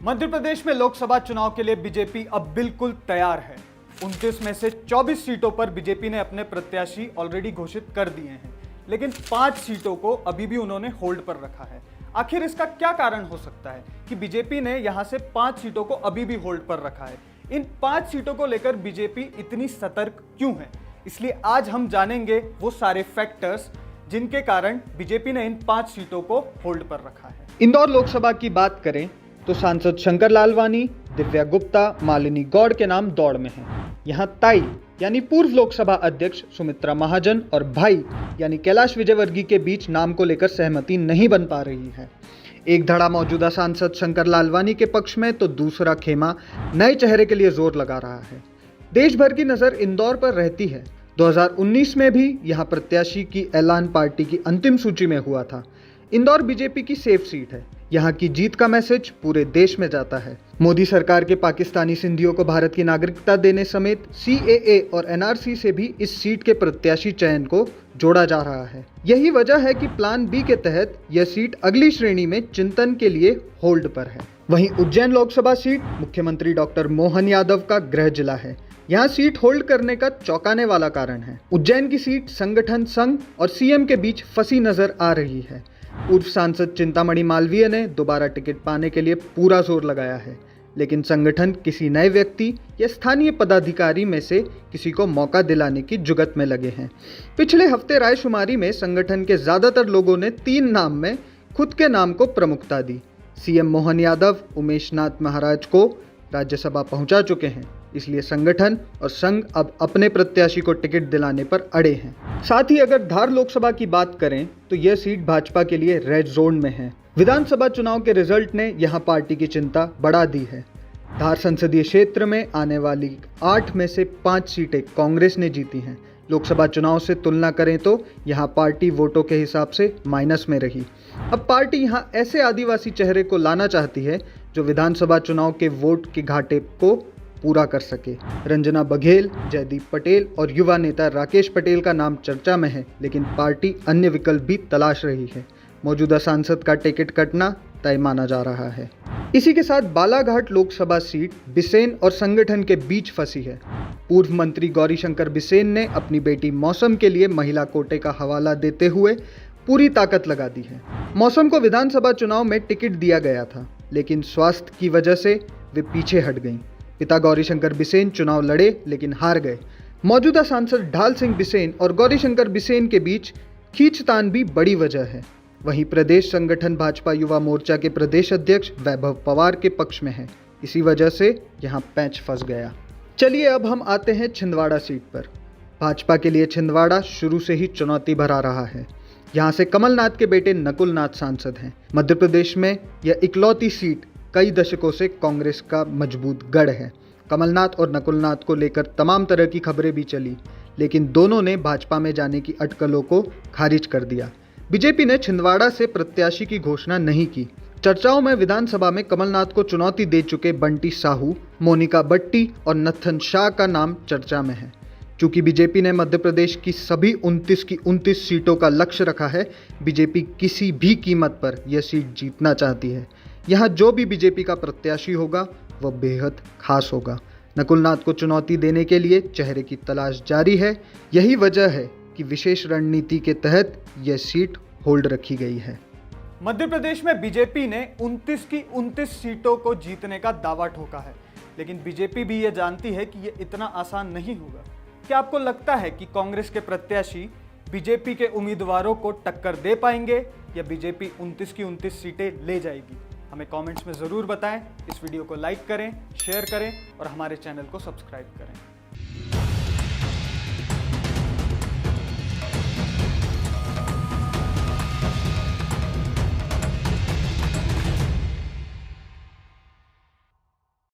मध्य प्रदेश में लोकसभा चुनाव के लिए बीजेपी अब बिल्कुल तैयार है। 29 में से 24 सीटों पर बीजेपी ने अपने प्रत्याशी ऑलरेडी घोषित कर दिए हैं, लेकिन 5 सीटों को अभी भी उन्होंने होल्ड पर रखा है। आखिर इसका क्या कारण हो सकता है कि बीजेपी ने यहां से 5 सीटों को अभी भी होल्ड पर रखा है? इन 5 सीटों को लेकर बीजेपी इतनी सतर्क क्यों है? इसलिए आज हम जानेंगे वो सारे फैक्टर्स जिनके कारण बीजेपी ने इन 5 सीटों को होल्ड पर रखा है। इंदौर लोकसभा की बात करें तो सांसद शंकर लालवानी, दिव्या गुप्ता, मालिनी गौड़ के नाम दौड़ में हैं। यहाँ ताई यानी पूर्व लोकसभा अध्यक्ष सुमित्रा महाजन और भाई यानी कैलाश विजयवर्गीय के बीच नाम को लेकर सहमति नहीं बन पा रही है। एक धड़ा मौजूदा सांसद शंकर लालवानी के पक्ष में तो दूसरा खेमा नए चेहरे के लिए जोर लगा रहा है। देश भर की नजर इंदौर पर रहती है। 2019 में भी यहाँ प्रत्याशी की ऐलान पार्टी की अंतिम सूची में हुआ था। इंदौर बीजेपी की सेफ सीट है। यहाँ की जीत का मैसेज पूरे देश में जाता है। मोदी सरकार के पाकिस्तानी सिंधियों को भारत की नागरिकता देने समेत CAA और NRC से भी इस सीट के प्रत्याशी चयन को जोड़ा जा रहा है। यही वजह है कि प्लान बी के तहत यह सीट अगली श्रेणी में चिंतन के लिए होल्ड पर है। वहीं उज्जैन लोकसभा सीट मुख्यमंत्री डॉक्टर मोहन यादव का गृह जिला है। यहाँ सीट होल्ड करने का चौंकाने वाला कारण है। उज्जैन की सीट संगठन संघ और CM के बीच फंसी नजर आ रही है। पूर्व सांसद चिंतामणि मालवीय ने दोबारा टिकट पाने के लिए पूरा जोर लगाया है, लेकिन संगठन किसी नए व्यक्ति या स्थानीय पदाधिकारी में से किसी को मौका दिलाने की जुगत में लगे हैं। पिछले हफ्ते रायशुमारी में संगठन के ज्यादातर लोगों ने 3 नाम में खुद के नाम को प्रमुखता दी। CM मोहन यादव उमेश नाथ महाराज को राज्यसभा पहुंचा चुके हैं, इसलिए संगठन और संघ अब अपने प्रत्याशी को टिकट दिलाने पर अड़े हैं। साथ ही अगर धार लोकसभा की बात करें तो यह सीट भाजपा के लिए रेड जोन में है। विधानसभा चुनाव के रिजल्ट ने यहां पार्टी की चिंता बढ़ा दी है। धार संसदीय क्षेत्र में आने वाली 8 में से 5 सीटें कांग्रेस ने जीती हैं। लोकसभा चुनाव से तुलना करें तो यहाँ पार्टी वोटों के हिसाब से माइनस में रही। अब पार्टी यहाँ ऐसे आदिवासी चेहरे को लाना चाहती है जो विधानसभा चुनाव के वोट के घाटे को पूरा कर सके। रंजना बघेल, जयदीप पटेल और युवा नेता राकेश पटेल का नाम चर्चा में है, लेकिन पार्टी अन्य विकल्प भी तलाश रही है। मौजूदा सांसद का टिकट कटना तय माना जा रहा है। इसी के साथ बालाघाट लोकसभा सीट बिसेन और संगठन के बीच फंसी है। पूर्व मंत्री गौरीशंकर बिसेन ने अपनी बेटी मौसम के लिए महिला कोटे का हवाला देते हुए पूरी ताकत लगा दी है। मौसम को विधानसभा चुनाव में टिकट दिया गया था, लेकिन स्वास्थ्य की वजह से वे पीछे हट गईं। पिता गौरीशंकर बिसेन चुनाव लड़े लेकिन हार गए। मौजूदा सांसद ढाल सिंह बिसेन और गौरीशंकर बिसेन के बीच खींचतान भी बड़ी वजह है। वहीं प्रदेश संगठन भाजपा युवा मोर्चा के प्रदेश अध्यक्ष वैभव पवार के पक्ष में है। इसी वजह से यहां पैंच फंस गया। चलिए अब हम आते हैं छिंदवाड़ा सीट पर। भाजपा के लिए छिंदवाड़ा शुरू से ही चुनौती भरा रहा है। यहाँ से कमलनाथ के बेटे नकुल नाथ सांसद हैं। मध्य प्रदेश में यह इकलौती सीट कई दशकों से कांग्रेस का मजबूत गढ़ है। कमलनाथ और नकुलनाथ को लेकर तमाम तरह की खबरें भी चली, लेकिन दोनों ने भाजपा में जाने की अटकलों को खारिज कर दिया। बीजेपी ने छिंदवाड़ा से प्रत्याशी की घोषणा नहीं की। चर्चाओं में विधानसभा में कमलनाथ को चुनौती दे चुके बंटी साहू, मोनिका बट्टी और नत्थन शाह का नाम चर्चा में है। चूंकि बीजेपी ने मध्य प्रदेश की सभी 29 की 29 सीटों का लक्ष्य रखा है, बीजेपी किसी भी कीमत पर यह सीट जीतना चाहती है। यहाँ जो भी बीजेपी का प्रत्याशी होगा वह बेहद खास होगा। नकुलनाथ को चुनौती देने के लिए चेहरे की तलाश जारी है। यही वजह है कि विशेष रणनीति के तहत यह सीट होल्ड रखी गई है। मध्य प्रदेश में बीजेपी ने 29 की 29 सीटों को जीतने का दावा ठोका है, लेकिन बीजेपी भी यह जानती है कि यह इतना आसान नहीं होगा। क्या आपको लगता है कि कांग्रेस के प्रत्याशी बीजेपी के उम्मीदवारों को टक्कर दे पाएंगे या बीजेपी 29 की 29 सीटें ले जाएगी? हमें कमेंट्स में ज़रूर बताएं। इस वीडियो को लाइक करें, शेयर करें और हमारे चैनल को सब्सक्राइब करें।